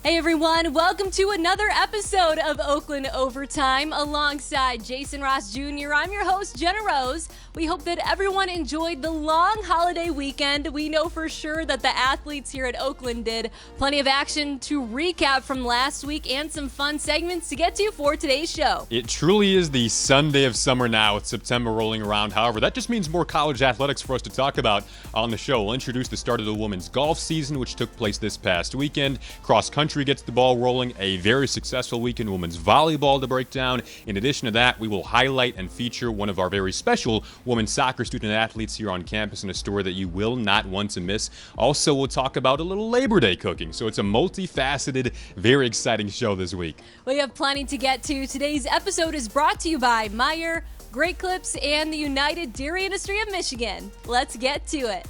Hey everyone, welcome to another episode of Oakland Overtime alongside Jason Ross Jr. I'm your host, Jenna Rose. We hope that everyone enjoyed the long holiday weekend. We know for sure that the athletes here at Oakland did. Plenty of action to recap from last week and some fun segments to get to for today's show. It truly is the Sunday of summer now with September rolling around. However, that just means more college athletics for us to talk about on the show. We'll introduce the start of the women's golf season, which took place this past weekend. Cross country gets the ball rolling. A very successful weekend women's volleyball to break down. In addition to that, we will highlight and feature one of our very special women's soccer student athletes here on campus in a story that you will not want to miss. Also, we'll talk about a little Labor Day cooking. So it's a multifaceted, very exciting show this week. We have plenty to get to. Today's episode is brought to you by Meyer, Great Clips, and the United Dairy Industry of Michigan. Let's get to it.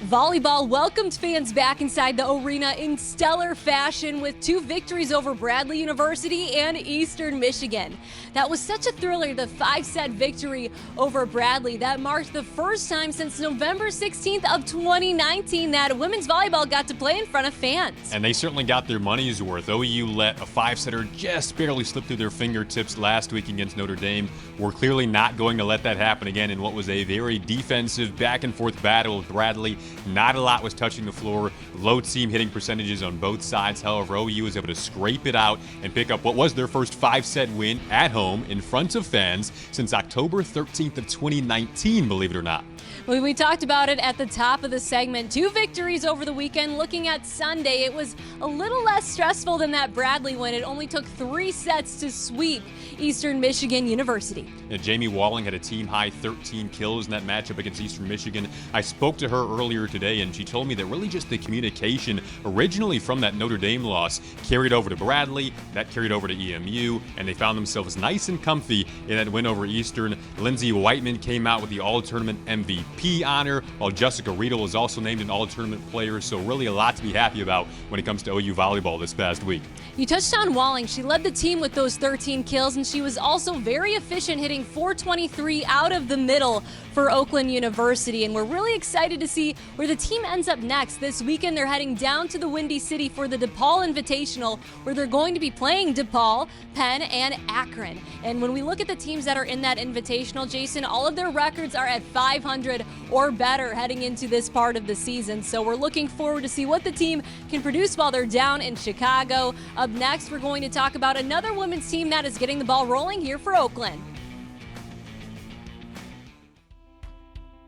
Volleyball welcomed fans back inside the arena in stellar fashion with 2 victories over Bradley University and Eastern Michigan. That was such a thriller, the 5-set victory over Bradley. That marked the first time since November 16th of 2019 that women's volleyball got to play in front of fans. And they certainly got their money's worth. OU let a 5-setter just barely slip through their fingertips last week against Notre Dame. We're clearly not going to let that happen again in what was a very defensive back-and-forth battle with Bradley. Not a lot was touching the floor. Low team hitting percentages on both sides. However, OU was able to scrape it out and pick up what was their first 5-set win at home in front of fans since October 13th of 2019, believe it or not. We talked about it at the top of the segment. 2 victories over the weekend. Looking at Sunday, it was a little less stressful than that Bradley win. It only took 3 sets to sweep Eastern Michigan University. Jamie Walling had a team-high 13 kills in that matchup against Eastern Michigan. I spoke to her earlier today, and she told me that really just the communication originally from that Notre Dame loss carried over to Bradley, that carried over to EMU, and they found themselves nice and comfy in that win over Eastern. Lindsay Whiteman came out with the All-Tournament MVP honor, while Jessica Riedel was also named an All-Tournament player, so really a lot to be happy about when it comes to OU volleyball this past week. You touched on Walling. She led the team with those 13 kills, and she was also very efficient, hitting .423 out of the middle for Oakland University, and we're really excited to see where the team ends up next. This weekend, they're heading down to the Windy City for the DePaul Invitational, where they're going to be playing DePaul, Penn, and Akron. And when we look at the teams that are in that Invitational, Jason, all of their records are at 500 or better heading into this part of the season. So we're looking forward to see what the team can produce while they're down in Chicago. Up next, we're going to talk about another women's team that is getting the ball rolling here for Oakland.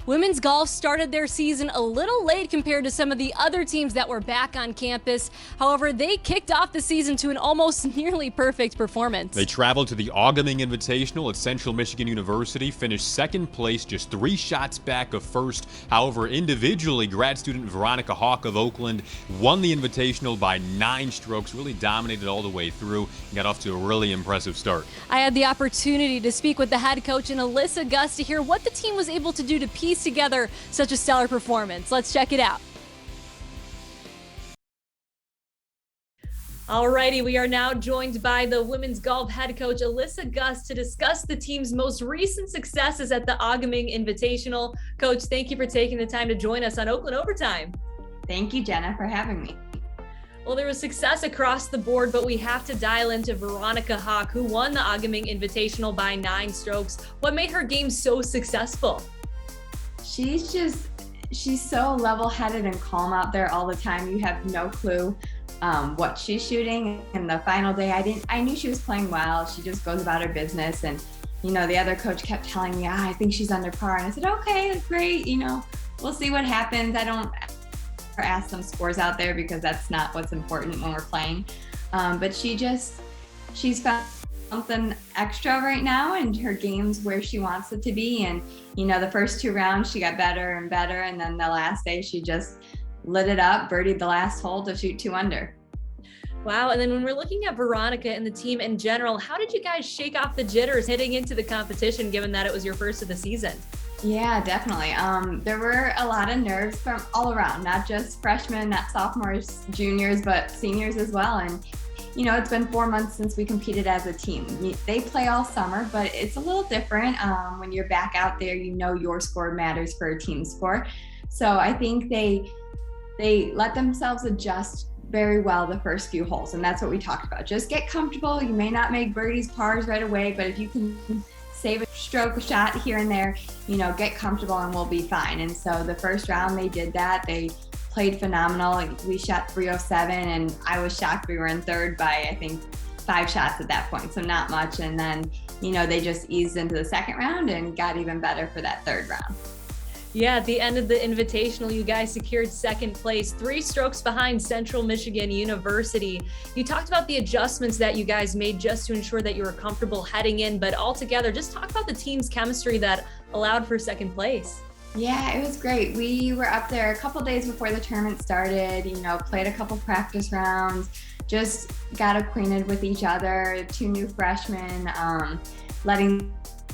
Women's golf started their season a little late compared to some of the other teams that were back on campus. However, they kicked off the season to an almost nearly perfect performance. They traveled to the Auguming Invitational at Central Michigan University, finished second place, just 3 shots back of first. However, individually, grad student Veronica Hawk of Oakland won the Invitational by 9 strokes, really dominated all the way through, and got off to a really impressive start. I had the opportunity to speak with the head coach and Alyssa Gus to hear what the team was able to do to piece together such a stellar performance. Let's check it out. Alrighty, we are now joined by the women's golf head coach Alyssa Gus to discuss the team's most recent successes at the Auguming Invitational. Coach, thank you for taking the time to join us on Oakland Overtime. Thank you, Jenna, for having me. Well, there was success across the board, but we have to dial into Veronica Hawk, who won the Auguming Invitational by 9 strokes. What made her game so successful? She's so level-headed and calm out there all the time. You have no clue what she's shooting. And the final day, I knew she was playing well. She just goes about her business, and the other coach kept telling me, I think she's under par. And I said, okay, that's great. We'll see what happens. I don't ask some scores out there because that's not what's important when we're playing. But she's found something extra right now, and her game's where she wants it to be. And, the first 2 rounds, she got better and better. And then the last day, she just lit it up, birdied the last hole to shoot 2 under. Wow. And then when we're looking at Veronica and the team in general, how did you guys shake off the jitters heading into the competition, given that it was your first of the season? Yeah, definitely. There were a lot of nerves from all around, not just freshmen, not sophomores, juniors, but seniors as well. And, it's been 4 months since we competed as a team. They play all summer, but it's a little different. When you're back out there, your score matters for a team score. So I think they let themselves adjust very well the first few holes. And that's what we talked about. Just get comfortable. You may not make birdies, pars right away, but if you can save a stroke, a shot here and there, get comfortable and we'll be fine. And so the first round they did that. They played phenomenal. We shot 307 and I was shocked we were in third by, I think, 5 shots at that point. So not much. And then, they just eased into the second round and got even better for that third round. Yeah, at the end of the Invitational, you guys secured second place, 3 strokes behind Central Michigan University. You talked about the adjustments that you guys made just to ensure that you were comfortable heading in, but altogether, just talk about the team's chemistry that allowed for second place. Yeah, it was great. We were up there a couple days before the tournament started, played a couple practice rounds, just got acquainted with each other, 2 new freshmen, letting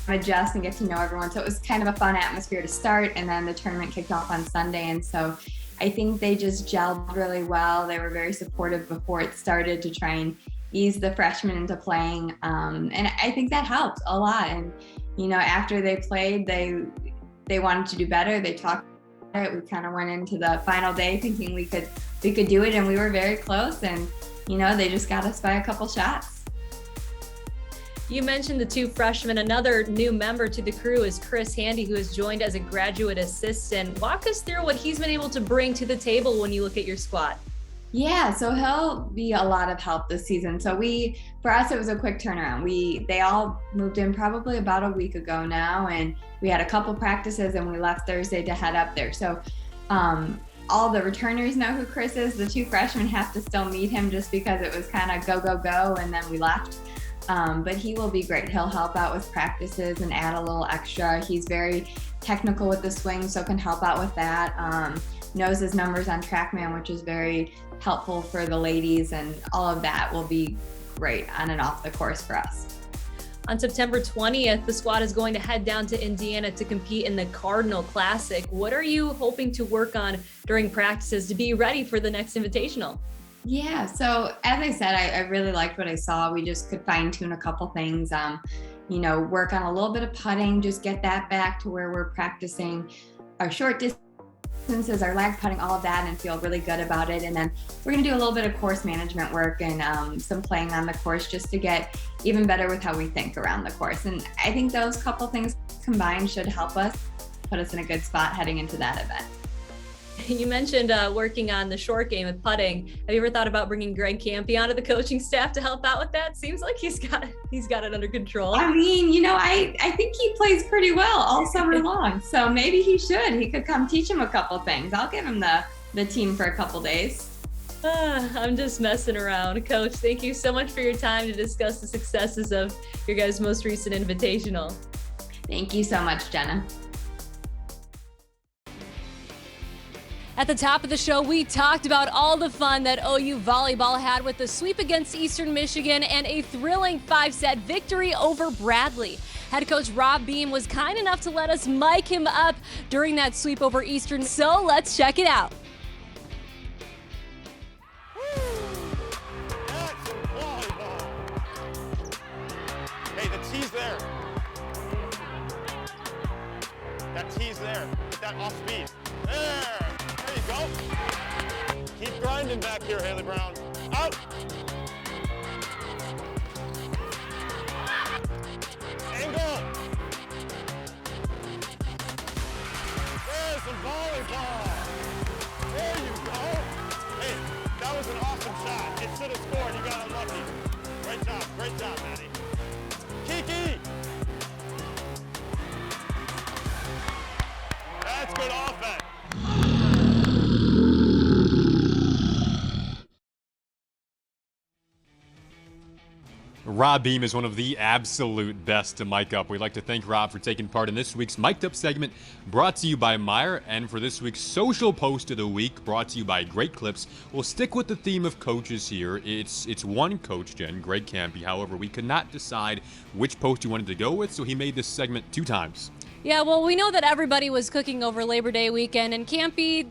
adjust and get to know everyone. So it was kind of a fun atmosphere to start, and then the tournament kicked off on Sunday. And so I think they just gelled really well. They were very supportive before it started to try and ease the freshmen into playing. And I think that helped a lot. And, after they played, they wanted to do better. They talked about it. We kind of went into the final day thinking we could do it, and we were very close. And, they just got us by a couple shots. You mentioned the 2 freshmen. Another new member to the crew is Chris Handy, who has joined as a graduate assistant. Walk us through what he's been able to bring to the table when you look at your squad. Yeah, so he'll be a lot of help this season. So for us, it was a quick turnaround. They all moved in probably about a week ago now, and we had a couple practices and we left Thursday to head up there. So all the returners know who Chris is. The 2 freshmen have to still meet him just because it was kind of go, go, go, and then we left. But he will be great. He'll help out with practices and add a little extra. He's very technical with the swing, so can help out with that. Knows his numbers on TrackMan, which is very helpful for the ladies, and all of that will be great on and off the course for us. On September 20th, the squad is going to head down to Indiana to compete in the Cardinal Classic. What are you hoping to work on during practices to be ready for the next Invitational? Yeah, so as I said, I really liked what I saw. We just could fine tune a couple things, work on a little bit of putting, just get that back to where we're practicing our short distances, our lag putting, all of that, and feel really good about it. And then we're going to do a little bit of course management work and some playing on the course just to get even better with how we think around the course. And I think those couple things combined should help us, put us in a good spot heading into that event. You mentioned working on the short game with putting. Have you ever thought about bringing Greg Campy onto the coaching staff to help out with that? Seems like he's got it under control. I mean, I think he plays pretty well all summer long. So maybe he should. He could come teach him a couple things. I'll give him the team for a couple days. I'm just messing around. Coach, thank you so much for your time to discuss the successes of your guys' most recent Invitational. Thank you so much, Jenna. At the top of the show, we talked about all the fun that OU volleyball had with the sweep against Eastern Michigan and a thrilling 5-set victory over Bradley. Head coach Rob Beam was kind enough to let us mic him up during that sweep over Eastern, so let's check it out. Hey, the tee's there. That tee's there. Get that off speed. There you go. Keep grinding back here, Haley Brown. Out. Angle. There's the volleyball. There you go. Hey, that was an awesome shot. It should have scored. You got unlucky. Great job, Maddie. Kiki. Rob Beam is one of the absolute best to mic up. We'd like to thank Rob for taking part in this week's Mic'd Up segment, brought to you by Meyer, and for this week's Social Post of the Week, brought to you by Great Clips. We'll stick with the theme of coaches here. It's one coach, Jen, Greg Campy. However, we could not decide which post he wanted to go with, so he made this segment 2 times. Yeah, well, we know that everybody was cooking over Labor Day weekend, and Campy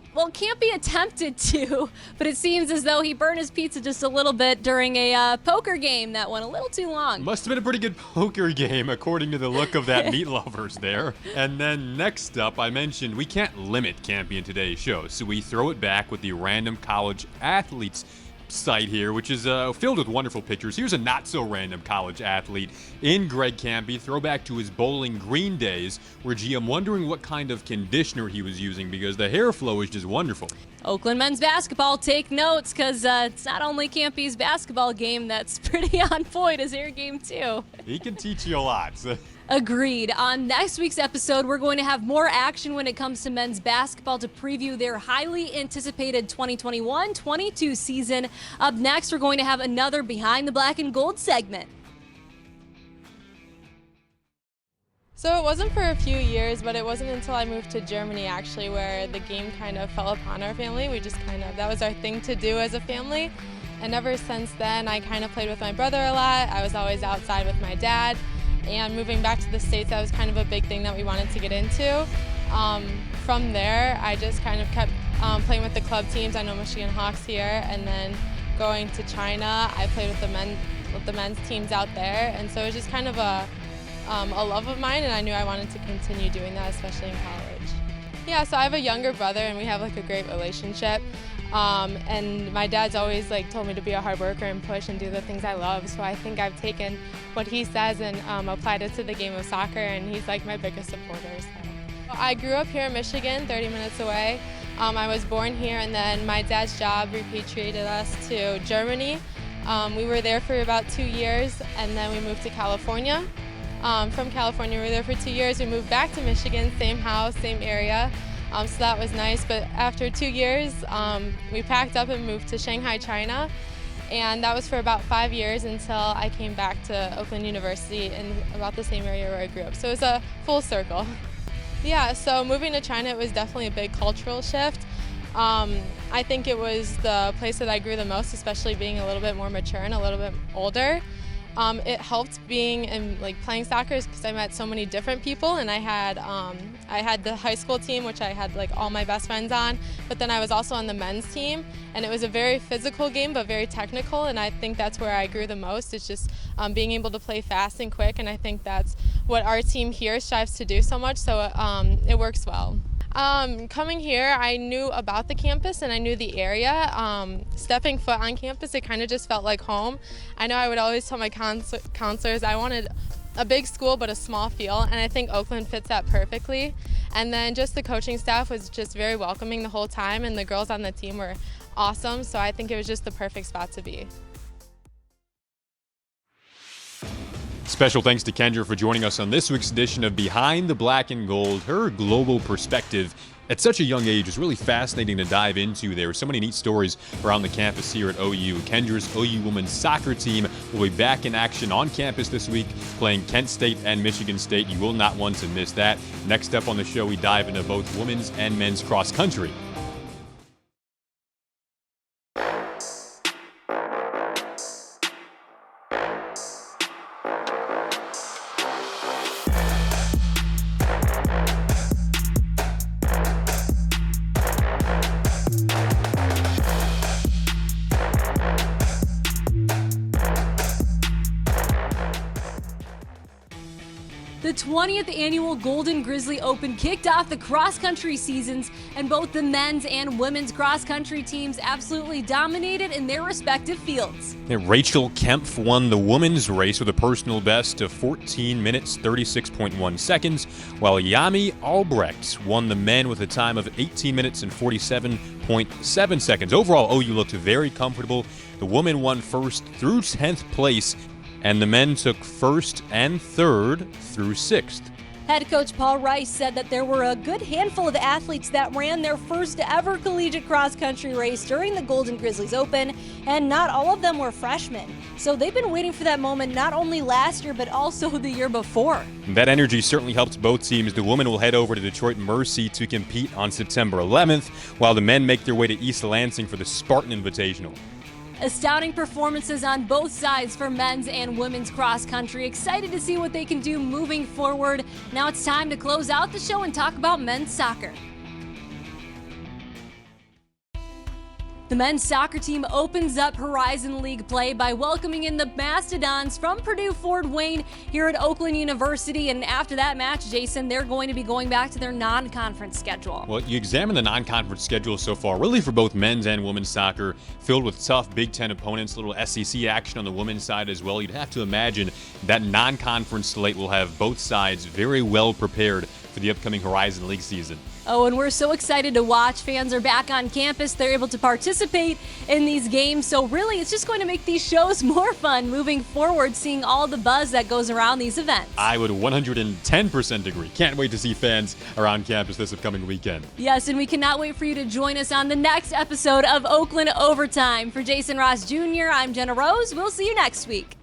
attempted to, but it seems as though he burned his pizza just a little bit during a poker game that went a little too long. Must have been a pretty good poker game, according to the look of that meat lovers there. And then next up, I mentioned we can't limit Campy in today's show, so we throw it back with the random college athletes site here, which is filled with wonderful pictures. Here's a not-so-random college athlete in Greg Campy, throwback to his Bowling Green days, where I'm wondering what kind of conditioner he was using because the hair flow is just wonderful. Oakland men's basketball, take notes, because it's not only Campy's basketball game that's pretty on point, his hair game too. He can teach you a lot. Agreed. On next week's episode, we're going to have more action when it comes to men's basketball to preview their highly anticipated 2021-22 season. Up next, we're going to have another Behind the Black and Gold segment. So it wasn't for a few years, but it wasn't until I moved to Germany actually where the game kind of fell upon our family. That was our thing to do as a family. And ever since then, I kind of played with my brother a lot. I was always outside with my dad. And moving back to the States, that was kind of a big thing that we wanted to get into. From there, I just kind of kept playing with the club teams. I know Michigan Hawks here, and then going to China, I played with the men's teams out there. And so it was just kind of a love of mine, and I knew I wanted to continue doing that, especially in college. Yeah, so I have a younger brother, and we have like a great relationship. And my dad's always told me to be a hard worker and push and do the things I love. So I think I've taken what he says and applied it to the game of soccer, and he's like my biggest supporter. So. I grew up here in Michigan, 30 minutes away. I was born here, and then my dad's job repatriated us to Germany. We were there for about 2 years, and then we moved to California. From California, we were there for 2 years. We moved back to Michigan, same house, same area. So that was nice, but after 2 years, we packed up and moved to Shanghai, China, and that was for about 5 years until I came back to Oakland University in about the same area where I grew up. So it was a full circle. Yeah, so moving to China, it was definitely a big cultural shift. I think it was the place that I grew the most, especially being a little bit more mature and a little bit older. It helped being in playing soccer because I met so many different people, and I had the high school team, which I had all my best friends on, but then I was also on the men's team, and it was a very physical game but very technical, and I think that's where I grew the most. It's just being able to play fast and quick, and I think that's what our team here strives to do so much, so it works well. Coming here, I knew about the campus and I knew the area. Stepping foot on campus, it kind of just felt like home. I know I would always tell my counselors I wanted a big school but a small feel, and I think Oakland fits that perfectly. And then just the coaching staff was just very welcoming the whole time, and the girls on the team were awesome, so I think it was just the perfect spot to be. Special thanks to Kendra for joining us on this week's edition of Behind the Black and Gold. Her global perspective at such a young age is really fascinating to dive into. There are so many neat stories around the campus here at OU. Kendra's OU women's soccer team will be back in action on campus this week, playing Kent State and Michigan State. You will not want to miss that. Next up on the show, we dive into both women's and men's cross country. The 20th annual Golden Grizzly Open kicked off the cross-country seasons, and both the men's and women's cross-country teams absolutely dominated in their respective fields. And Rachel Kempf won the women's race with a personal best of 14 minutes, 36.1 seconds, while Yami Albrecht won the men with a time of 18 minutes and 47.7 seconds. Overall, OU looked very comfortable. The women won first through 10th place, and the men took first and third through 6th. Head coach Paul Rice said that there were a good handful of athletes that ran their first ever collegiate cross-country race during the Golden Grizzlies Open, and not all of them were freshmen. So they've been waiting for that moment not only last year, but also the year before. That energy certainly helped both teams. The women will head over to Detroit Mercy to compete on September 11th, while the men make their way to East Lansing for the Spartan Invitational. Astounding performances on both sides for men's and women's cross country. Excited to see what they can do moving forward. Now it's time to close out the show and talk about men's soccer. The men's soccer team opens up Horizon League play by welcoming in the Mastodons from Purdue Fort Wayne here at Oakland University. And after that match, Jason, they're going to be going back to their non-conference schedule. Well, you examine the non-conference schedule so far, really for both men's and women's soccer, filled with tough Big Ten opponents, little SEC action on the women's side as well. You'd have to imagine that non-conference slate will have both sides very well prepared for the upcoming Horizon League season. Oh, and we're so excited to watch. Fans are back on campus. They're able to participate in these games. So really, it's just going to make these shows more fun moving forward, seeing all the buzz that goes around these events. I would 110% agree. Can't wait to see fans around campus this upcoming weekend. Yes, and we cannot wait for you to join us on the next episode of Oakland Overtime. For Jason Ross Jr., I'm Jenna Rose. We'll see you next week.